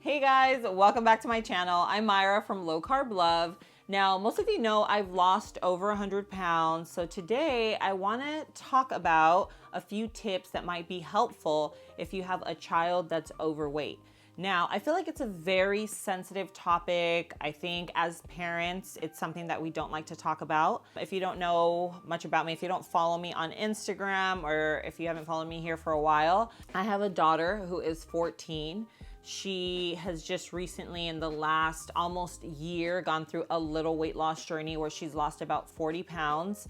Hey guys, welcome back to my channel. I'm Myra from Low Carb Love. Now, most of you know I've lost over 100 pounds. So today I want to talk about a few tips that might be helpful if you have a child that's overweight. Now, I feel like it's a very sensitive topic. I think as parents, it's something that we don't like to talk about. If you don't know much about me, if you don't follow me on Instagram, or if you haven't followed me here for a while, I have a daughter who is 14. She has just recently, in the last almost year, gone through a little weight loss journey where she's lost about 40 pounds.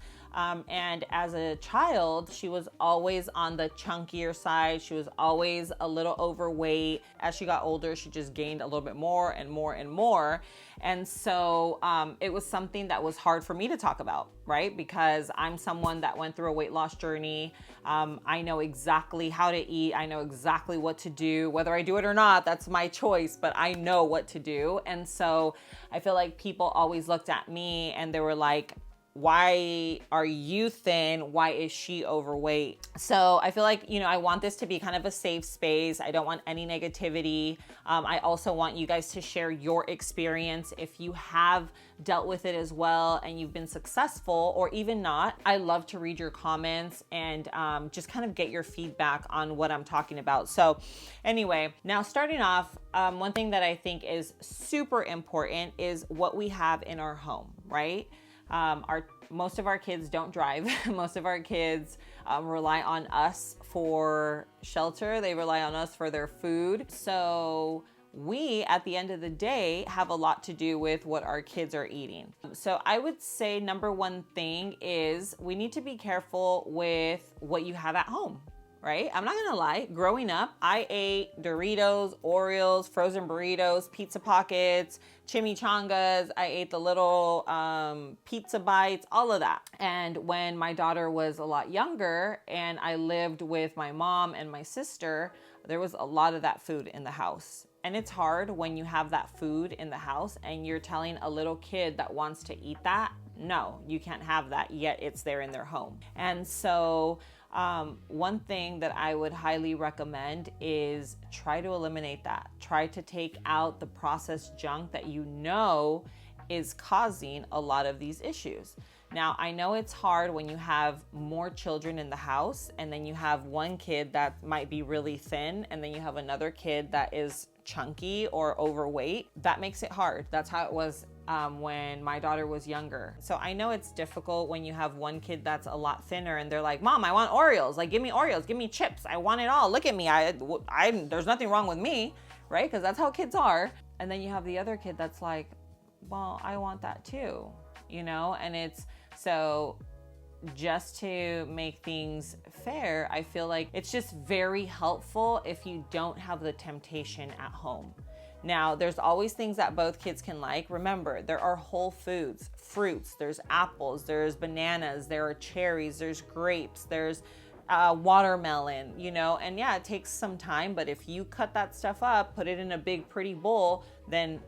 And as a child, she was always on the chunkier side. She was always a little overweight. As she got older, she just gained a little bit more and more and more. And so it was something that was hard for me to talk about, right? Because I'm someone that went through a weight loss journey. I know exactly how to eat. I know exactly what to do. Whether I do it or not, that's my choice, but I know what to do. And so I feel like people always looked at me and they were like, why are you thin? Why is she overweight? So I feel like, I want this to be kind of a safe space. I don't want any negativity. I also want you guys to share your experience if you have dealt with it as well and you've been successful or even not. I love to read your comments and just kind of get your feedback on what I'm talking about. So anyway, now starting off, one thing that I think is super important is what we have in our home, right? Most of our kids don't drive. Most of our kids rely on us for shelter. They rely on us for their food. So we, at the end of the day, have a lot to do with what our kids are eating. So I would say number one thing is we need to be careful with what you have at home. Right? I'm not gonna lie, growing up, I ate Doritos, Oreos, frozen burritos, pizza pockets, chimichangas. I ate the little pizza bites, all of that. And when my daughter was a lot younger and I lived with my mom and my sister, there was a lot of that food in the house. And it's hard when you have that food in the house and you're telling a little kid that wants to eat that, no, you can't have that, yet it's there in their home. And so one thing that I would highly recommend is try to eliminate that. Try to take out the processed junk that you know is causing a lot of these issues. Now, I know it's hard when you have more children in the house and then you have one kid that might be really thin and then you have another kid that is chunky or overweight. That makes it hard. That's how it was when my daughter was younger. So I know it's difficult when you have one kid that's a lot thinner and they're like, Mom, I want Oreos. Like, give me Oreos, give me chips. I want it all. Look at me. There's nothing wrong with me, right? Because that's how kids are. And then you have the other kid that's like, well, I want that too, and it's so just to make things fair, I feel like it's just very helpful if you don't have the temptation at home. Now, there's always things that both kids can like. Remember, there are whole foods, fruits, there's apples, there's bananas, there are cherries, there's grapes, there's watermelon, and yeah, it takes some time, but if you cut that stuff up, put it in a big pretty bowl, then,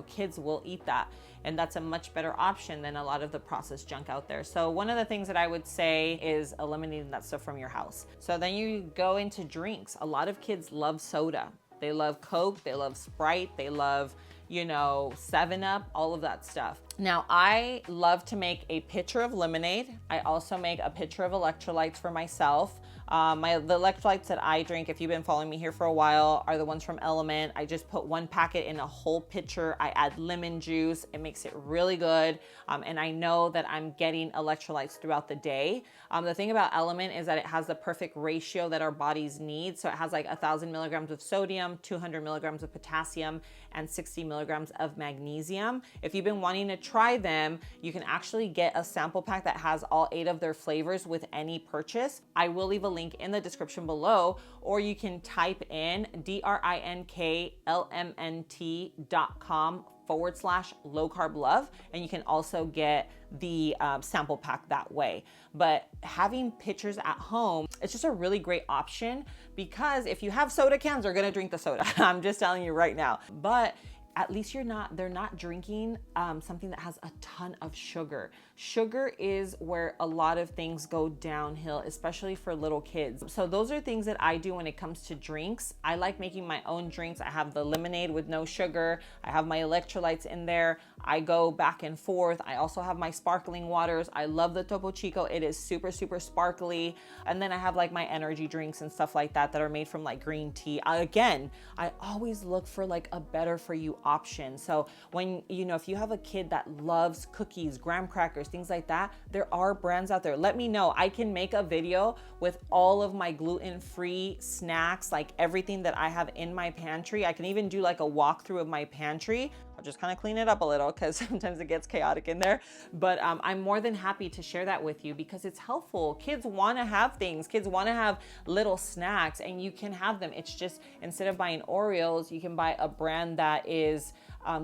kids will eat that. And that's a much better option than a lot of the processed junk out there. So one of the things that I would say is eliminating that stuff from your house. So then you go into drinks. A lot of kids love soda. They love Coke, they love Sprite, they love, 7-Up, all of that stuff. Now, I love to make a pitcher of lemonade. I also make a pitcher of electrolytes for myself. The electrolytes that I drink, if you've been following me here for a while, are the ones from Element. I just put one packet in a whole pitcher. I add lemon juice. It makes it really good. And I know that I'm getting electrolytes throughout the day. The thing about Element is that it has the perfect ratio that our bodies need. So it has like 1,000 milligrams of sodium, 200 milligrams of potassium, and 60 milligrams of magnesium. If you've been wanting to try them, you can actually get a sample pack that has all 8 of their flavors with any purchase. I will leave a link in the description below, or you can type in drinklmnt.com/low carb love, and you can also get the sample pack that way. But having pitchers at home, it's just a really great option because if you have soda cans, they're gonna drink the soda. I'm just telling you right now. But at least they're not drinking something that has a ton of sugar. Sugar is where a lot of things go downhill, especially for little kids. So those are things that I do when it comes to drinks. I like making my own drinks. I have the lemonade with no sugar. I have my electrolytes in there. I go back and forth. I also have my sparkling waters. I love the Topo Chico. It is super, super sparkly. And then I have like my energy drinks and stuff like that are made from like green tea. Again, I always look for like a better for you option. So when, if you have a kid that loves cookies, graham crackers, things like that, there are brands out there. Let me know. I can make a video with all of my gluten-free snacks, like everything that I have in my pantry. I can even do like a walkthrough of my pantry. I'll just kind of clean it up a little because sometimes it gets chaotic in there. But I'm more than happy to share that with you because it's helpful. Kids want to have things. Kids want to have little snacks and you can have them. It's just, instead of buying Oreos, you can buy a brand that is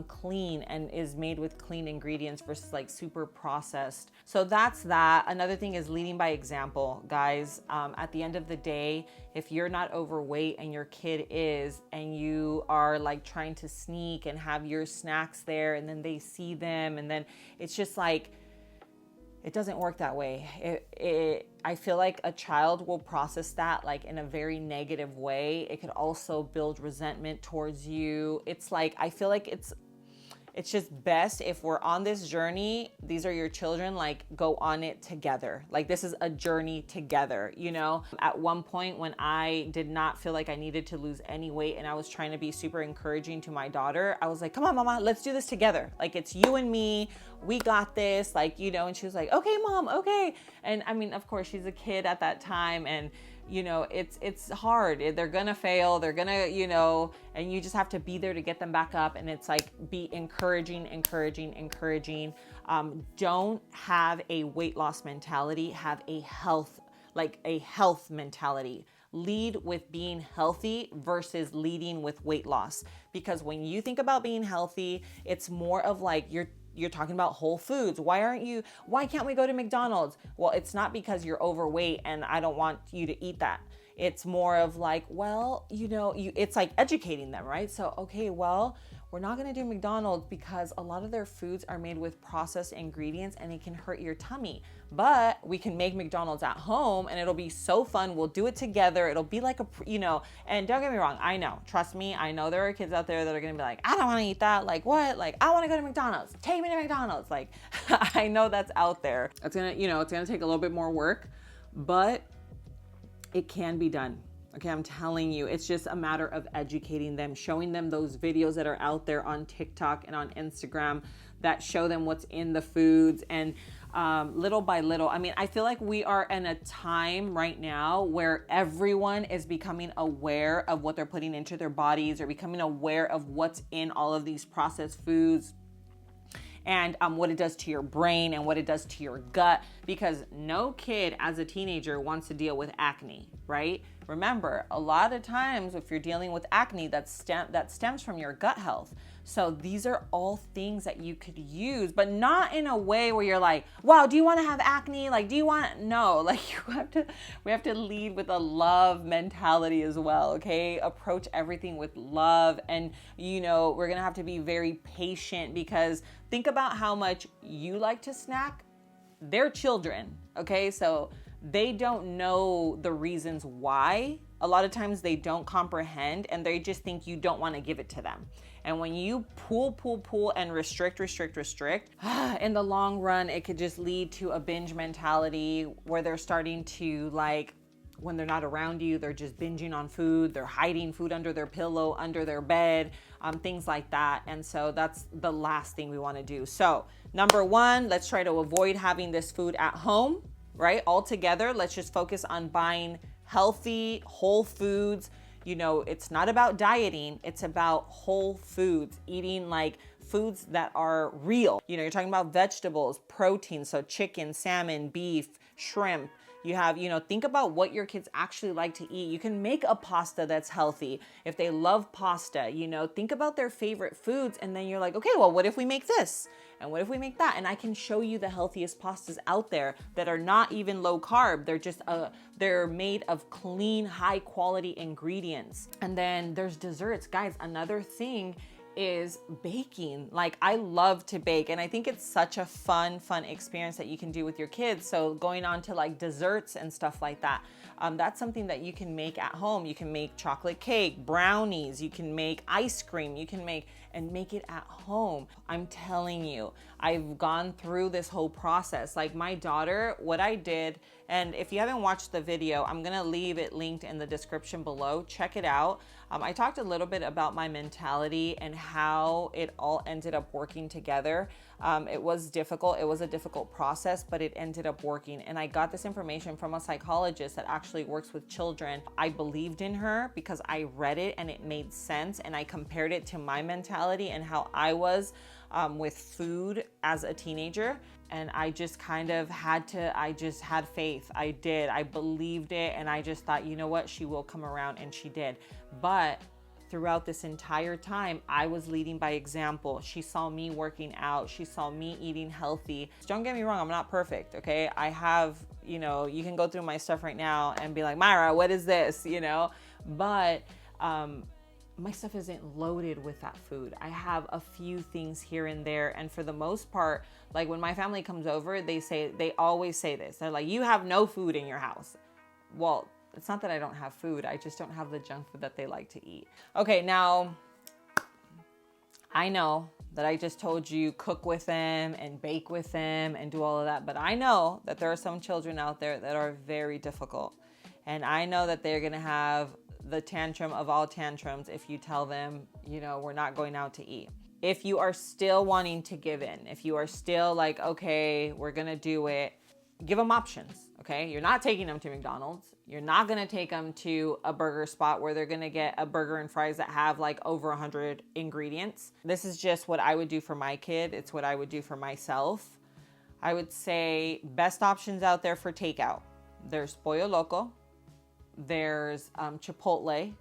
clean and is made with clean ingredients versus like super processed. So that's that. Another thing is leading by example, guys. At the end of the day, if you're not overweight and your kid is, and you are like trying to sneak and have your snacks there and then they see them and then it's just like, it doesn't work that way. I feel like a child will process that like in a very negative way. It could also build resentment towards you. It's like, I feel like it's just best if we're on this journey, these are your children, like go on it together. Like this is a journey together, At one point when I did not feel like I needed to lose any weight and I was trying to be super encouraging to my daughter, I was like, come on, mama, let's do this together. Like it's you and me, we got this, like, and she was like, okay, mom, okay. And I mean, of course she's a kid at that time and it's hard. They're gonna fail. They're gonna, and you just have to be there to get them back up. And it's like, be encouraging. Don't have a weight loss mentality. Have a health mentality. Lead with being healthy versus leading with weight loss. Because when you think about being healthy, it's more of like, you're talking about whole foods. Why can't we go to McDonald's? Well, it's not because you're overweight and I don't want you to eat that. It's more of like, well, it's like educating them, right? So, okay, well, we're not going to do McDonald's because a lot of their foods are made with processed ingredients and it can hurt your tummy. But we can make McDonald's at home and it'll be so fun. We'll do it together. It'll be like and don't get me wrong. I know, trust me. I know there are kids out there that are going to be like, I don't want to eat that. Like what? Like I want to go to McDonald's. Take me to McDonald's. Like I know that's out there. It's going to take a little bit more work, but it can be done. Okay, I'm telling you, it's just a matter of educating them, showing them those videos that are out there on TikTok and on Instagram that show them what's in the foods and little by little. I mean, I feel like we are in a time right now where everyone is becoming aware of what they're putting into their bodies or becoming aware of what's in all of these processed foods and what it does to your brain and what it does to your gut, because no kid as a teenager wants to deal with acne, right? Remember, a lot of times if you're dealing with acne, that stems from your gut health. So these are all things that you could use, but not in a way where you're like, wow, do you want to have acne? Like, no, like we have to lead with a love mentality as well. Okay. Approach everything with love. And, we're going to have to be very patient because think about how much you like to snack. They're children. Okay. So they don't know the reasons why. A lot of times they don't comprehend and they just think you don't want to give it to them. And when you pull and restrict, in the long run, it could just lead to a binge mentality where they're starting to like, when they're not around you, they're just binging on food. They're hiding food under their pillow, under their bed, things like that. And so that's the last thing we want to do. So number one, let's try to avoid having this food at home, right? Altogether, let's just focus on buying healthy, whole foods. It's not about dieting. It's about whole foods, eating like foods that are real. You're talking about vegetables, protein. So chicken, salmon, beef, shrimp. You have, think about what your kids actually like to eat. You can make a pasta that's healthy. If they love pasta, think about their favorite foods. And then you're like, okay, well, what if we make this? And what if we make that? And I can show you the healthiest pastas out there that are not even low carb. They're just, they're made of clean, high quality ingredients. And then there's desserts. Guys, another thing is baking. Like, I love to bake, and I think it's such a fun experience that you can do with your kids. So going on to like desserts and stuff like that, that's something that you can make at home. You can make chocolate cake, brownies, you can make ice cream, you can make it at home. I'm telling you, I've gone through this whole process. Like my daughter, what I did, and if you haven't watched the video, I'm gonna leave it linked in the description below. Check it out. I talked a little bit about my mentality and how it all ended up working together. It was difficult. It was a difficult process, but it ended up working. And I got this information from a psychologist that actually works with children. I believed in her because I read it and it made sense. And I compared it to my mentality and how I was with food as a teenager. And I just kind of I just had faith. I did. I believed it. And I just thought, you know what? She will come around, and she did. But throughout this entire time, I was leading by example. She saw me working out. She saw me eating healthy. Don't get me wrong, I'm not perfect, okay? I have, you know, you can go through my stuff right now and be like, Myra, what is this, you know? But my stuff isn't loaded with that food. I have a few things here and there. And for the most part, like when my family comes over, they always say this. They're like, you have no food in your house. Well, it's not that I don't have food. I just don't have the junk food that they like to eat. Okay, now I know that I just told you cook with them and bake with them and do all of that, but I know that there are some children out there that are very difficult. And I know that they're gonna have the tantrum of all tantrums if you tell them, you know, we're not going out to eat. If you are still wanting to give in, if you are still like, okay, we're gonna do it, give them options, okay? You're not taking them to McDonald's. You're not gonna take them to a burger spot where they're gonna get a burger and fries that have like over 100 ingredients. This is just what I would do for my kid. It's what I would do for myself. I would say best options out there for takeout. There's Pollo Loco. There's Chipotle.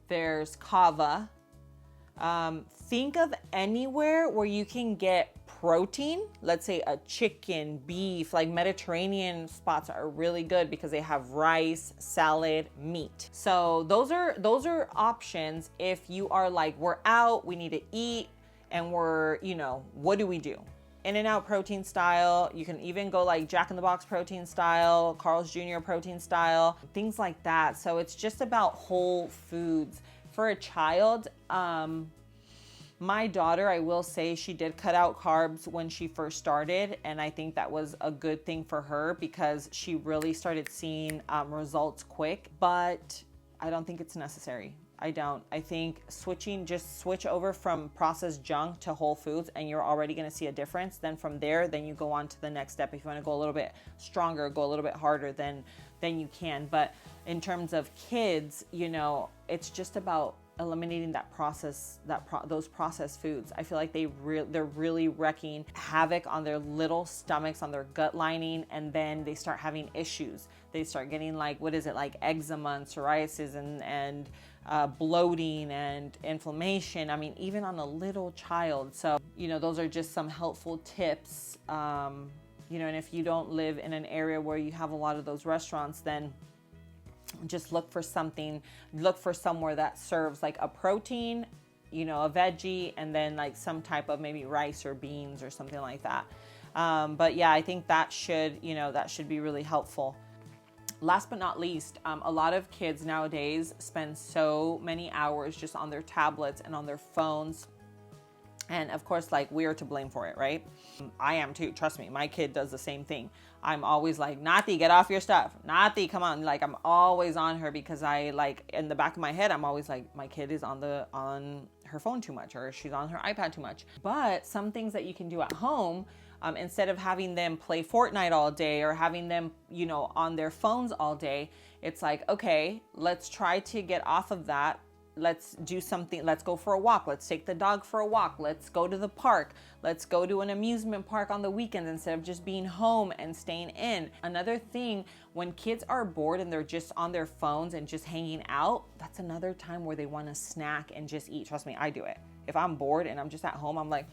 There's Cava. Think of anywhere where you can get protein, let's say a chicken, beef, like Mediterranean spots are really good because they have rice, salad, meat. So those are options if you are like, we're out, we need to eat, and we're, you know, what do we do? In-N-Out protein style. You can even go like Jack in the Box protein style, Carl's Jr. protein style, things like that. So it's just about whole foods. For a child, my daughter, I will say she did cut out carbs when she first started. And I think that was a good thing for her because she really started seeing results quick, but I don't think it's necessary. I don't. I think just switch over from processed junk to whole foods and you're already going to see a difference. Then from there, then you go on to the next step. If you want to go a little bit stronger, go a little bit harder, then you can. But in terms of kids, you know, it's just about eliminating that those processed foods. I feel like they're really wreaking havoc on their little stomachs, on their gut lining, and then they start having issues. They start getting like, what is it, like eczema and psoriasis and bloating and inflammation. I mean, even on a little child. So, you know, those are just some helpful tips. You know, and if you don't live in an area where you have a lot of those restaurants, then just look for somewhere that serves like a protein, you know, a veggie, and then like some type of maybe rice or beans or something like that. But yeah, I think that should be really helpful. Last but not least, a lot of kids nowadays spend so many hours just on their tablets and on their phones. And of course, like, we are to blame for it, right? I am too, trust me, my kid does the same thing. I'm always like, Nati, get off your stuff. Nati, come on. Like, I'm always on her because I, like, in the back of my head, I'm always like, my kid is on her phone too much, or she's on her iPad too much. But some things that you can do at home, instead of having them play Fortnite all day or having them, you know, on their phones all day, it's like, okay, let's try to get off of that. Let's do something. Let's go for a walk. Let's take the dog for a walk. Let's go to the park. Let's go to an amusement park on the weekends instead of just being home and staying in. Another thing, when kids are bored and they're just on their phones and just hanging out, that's another time where they want to snack and just eat. Trust me, I do it. If I'm bored and I'm just at home, I'm like,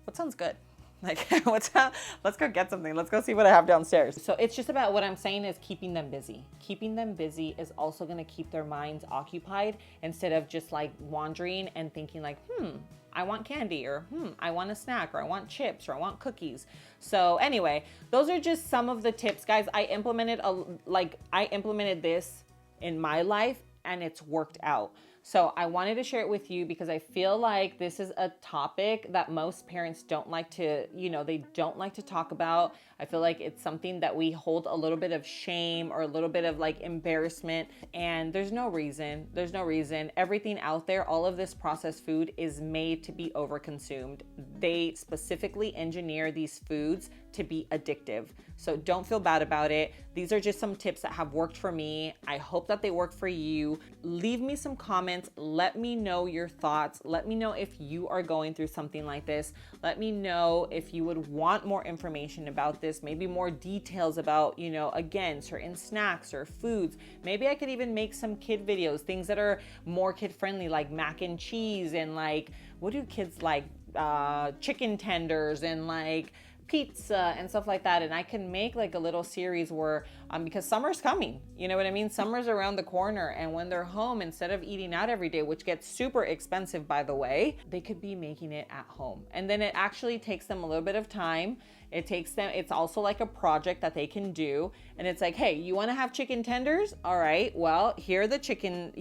what sounds good? Like, what's up? Let's go get something. Let's go see what I have downstairs. So it's just about what I'm saying is keeping them busy. Keeping them busy is also going to keep their minds occupied instead of just like wandering and thinking like, I want candy, or I want a snack, or I want chips, or I want cookies. So anyway, those are just some of the tips, guys. I implemented this in my life and it's worked out. So I wanted to share it with you because I feel like this is a topic that most parents don't like to, they don't like to talk about. I feel like it's something that we hold a little bit of shame or a little bit of like embarrassment, and there's no reason. There's no reason. Everything out there, all of this processed food is made to be overconsumed. They specifically engineer these foods to be addictive. So don't feel bad about it. These are just some tips that have worked for me. I hope that they work for you. Leave me some comments. Let me know your thoughts. Let me know if you are going through something like this. Let me know if you would want more information about this, maybe more details about, again, certain snacks or foods. Maybe I could even make some kid videos, things that are more kid friendly, like mac and cheese, and like, what do kids like? Chicken tenders and like pizza and stuff like that. And I can make like a little series where, because summer's coming, you know what I mean? Summer's around the corner, and when they're home, instead of eating out every day, which gets super expensive, by the way, they could be making it at home. And then it actually takes them a little bit of time. It's also like a project that they can do. And it's like, hey, you want to have chicken tenders? All right, well, here are the chicken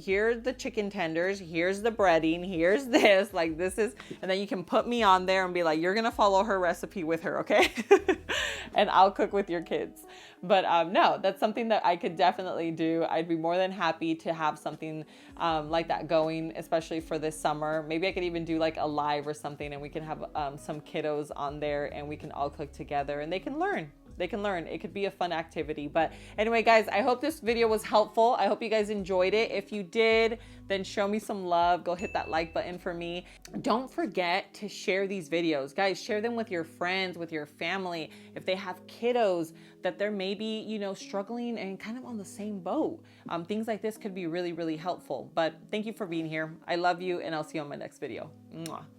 tenders. Here's the breading. Here's this, like this is, and then you can put me on there and be like, you're going to follow her recipe with her. Okay. And I'll cook with your kids. But no, that's something that I could definitely do. I'd be more than happy to have something like that going, especially for this summer. Maybe I could even do like a live or something, and we can have some kiddos on there and we can all cook together and they can learn. It could be a fun activity. But anyway, guys, I hope this video was helpful. I hope you guys enjoyed it. If you did, then show me some love. Go hit that like button for me. Don't forget to share these videos. Guys, share them with your friends, with your family. If they have kiddos that they're maybe, struggling and kind of on the same boat. Things like this could be really, really helpful. But thank you for being here. I love you, and I'll see you on my next video. Mwah.